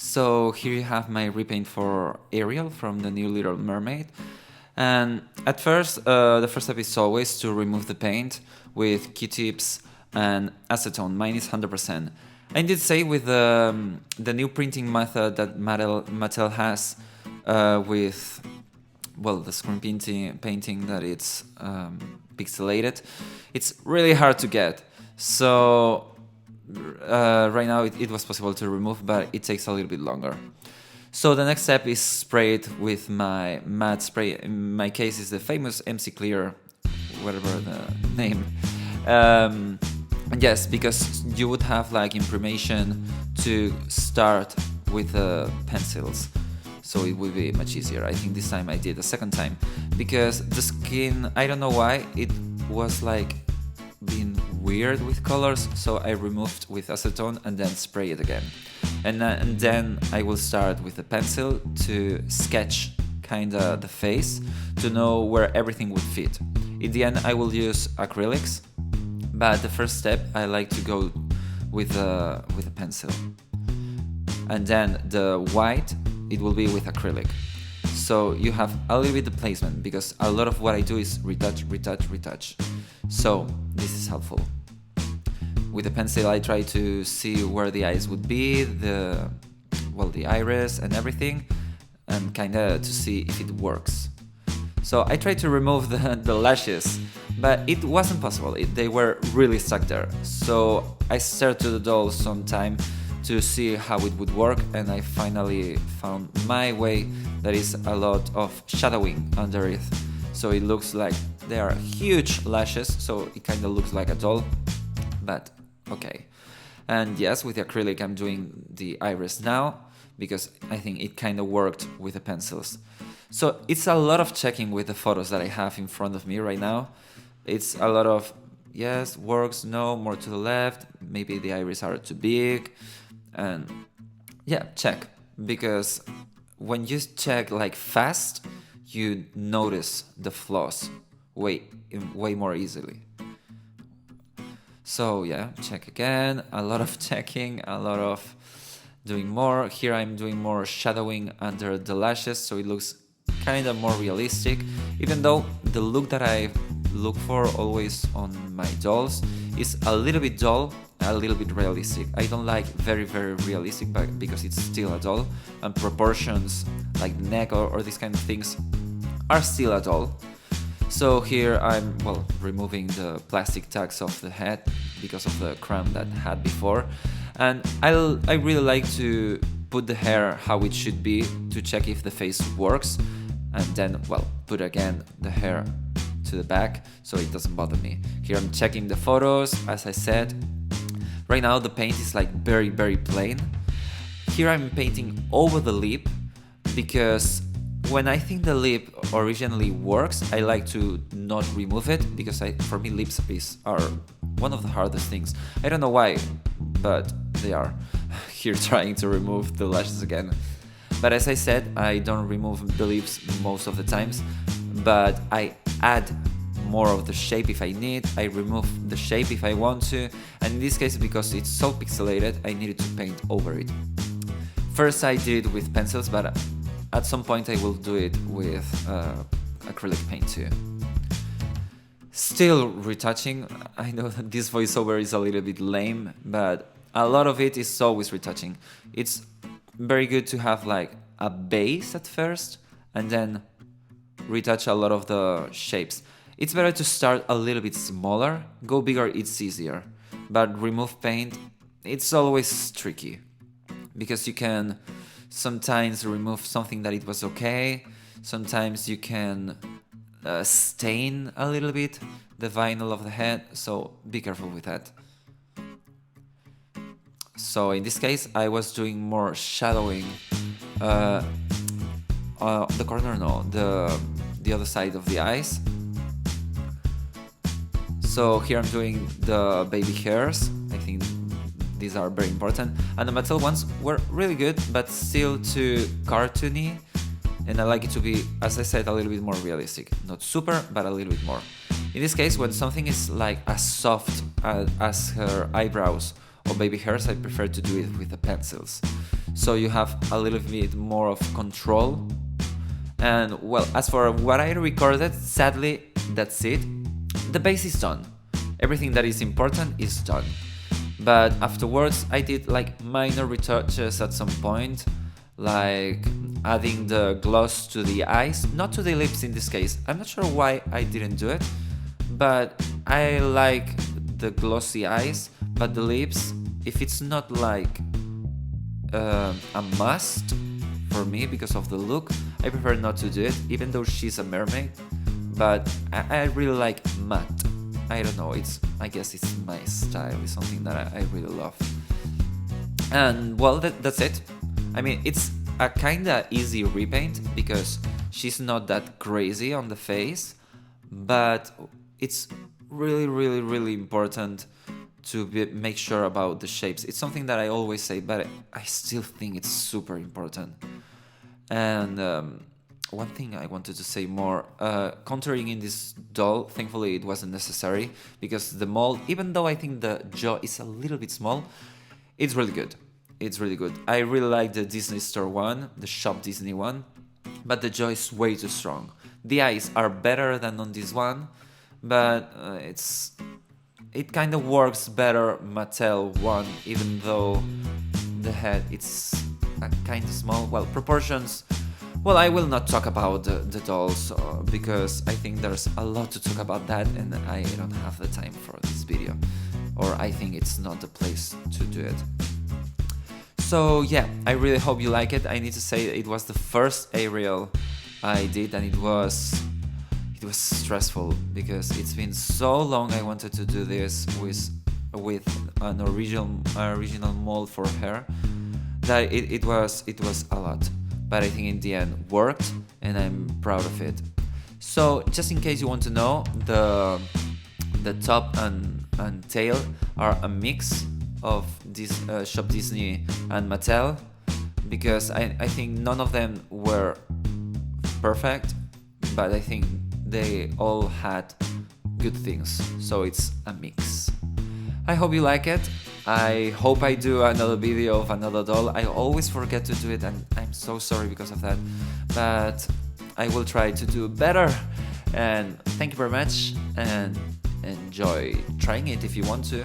So here you have my repaint for Ariel from the new Little Mermaid. And at first, the first step is always to remove the paint with Q-tips and acetone. Mine is 100%. I did say with the new printing method that Mattel has with, well, the screen painting that it's pixelated, it's really hard to get. So right now it was possible to remove, but it takes a little bit longer. So the next step is spray it with my matte spray. In my case, is the famous MC Clear, whatever the name. Yes, because you would have like information to start with the pencils, so it would be much easier. I think this time I did a second time because the skin, I don't know why, it was like being weird with colors, so I removed with acetone and then spray it again. And then I will start with the pencil to sketch kinda the face to know where everything would fit. In the end I will use acrylics, but the first step I like to go with a pencil. And then the white, it will be with acrylic. So you have a little bit of placement, because a lot of what I do is retouch. So this is helpful. With the pencil I try to see where the eyes would be, the iris and everything, and kinda to see if it works. So I tried to remove the lashes, but it wasn't possible. They were really stuck there. So I stared to the doll some time to see how it would work, and I finally found my way. That is a lot of shadowing underneath. So it looks like they are huge lashes, so it kind of looks like a doll, but okay. And yes, with the acrylic I'm doing the iris now, because I think it kind of worked with the pencils. So it's a lot of checking with the photos that I have in front of me right now. It's a lot of, yes, works, no, more to the left, maybe the iris are too big, and yeah, check. Because when you check like fast, you notice the flaws way more easily. So yeah, check again, a lot of checking, a lot of doing more. Here I'm doing more shadowing under the lashes, so it looks kind of more realistic, even though the look that I look for always on my dolls is a little bit dull, a little bit realistic. I don't like very realistic, but because it's still a doll, and proportions like the neck or these kind of things are still a doll. So here I'm, removing the plastic tags off the head because of the crown that I had before, and I really like to put the hair how it should be to check if the face works, and then put again the hair to the back so it doesn't bother me. Here I'm checking the photos, as I said. Right now the paint is like very plain. Here I'm painting over the lip, because when I think the lip originally works, I like to not remove it, because for me lips are one of the hardest things. I don't know why, but they are. Here trying to remove the lashes again. But as I said, I don't remove the lips most of the times, but I add more of the shape if I need, I remove the shape if I want to, and in this case, because it's so pixelated, I needed to paint over it. First I did it with pencils, but at some point I will do it with acrylic paint too. Still retouching. I know that this voiceover is a little bit lame, but a lot of it is always retouching. It's very good to have like a base at first and then retouch a lot of the shapes. It's better to start a little bit smaller, go bigger, it's easier. But remove paint, it's always tricky, because you can sometimes remove something that it was okay, sometimes you can stain a little bit the vinyl of the head, so be careful with that. So in this case I was doing more shadowing, the corner, no, the other side of the eyes. So here I'm doing the baby hairs. I think these are very important, and the metal ones were really good, but still too cartoony, and I like it to be, as I said, a little bit more realistic. Not super, but a little bit more. In this case, when something is like as soft as her eyebrows or baby hairs, I prefer to do it with the pencils. so you have a little bit more of control. And well, as for what I recorded, sadly, that's it. The base is done. Everything that is important is done. But afterwards, I did like minor retouches at some point, like adding the gloss to the eyes, not to the lips in this case. I'm not sure why I didn't do it, but I like the glossy eyes, but the lips, if it's not like a must for me because of the look, I prefer not to do it, even though she's a mermaid. But I really like matte. I don't know, I guess it's my style, it's something that I really love. And well, that's it. I mean, it's a kinda easy repaint because she's not that crazy on the face, but it's really important to make sure about the shapes. It's something that I always say, but I still think it's super important. And one thing I wanted to say more, contouring in this doll, thankfully it wasn't necessary, because the mold, even though I think the jaw is a little bit small, it's really good. It's really good. I really like the Disney Store one, the Shop Disney one, but the jaw is way too strong. The eyes are better than on this one, but it kind of works better Mattel one, even though the head it's kind of small. Well, proportions. Well, I will not talk about the dolls because I think there's a lot to talk about that, and I don't have the time for this video, or I think it's not the place to do it. So yeah, I really hope you like it. I need to say it was the first Ariel I did, and it was stressful because it's been so long I wanted to do this with an original mold for her that it was a lot. But I think in the end worked, and I'm proud of it. So just in case you want to know, the top and tail are a mix of this Shop Disney and Mattel, because I think none of them were perfect, but I think they all had good things, so it's a mix. I hope you like it. I hope I do another video of another doll. I always forget to do it, and I'm so sorry because of that, but I will try to do better. And thank you very much, and enjoy trying it if you want to.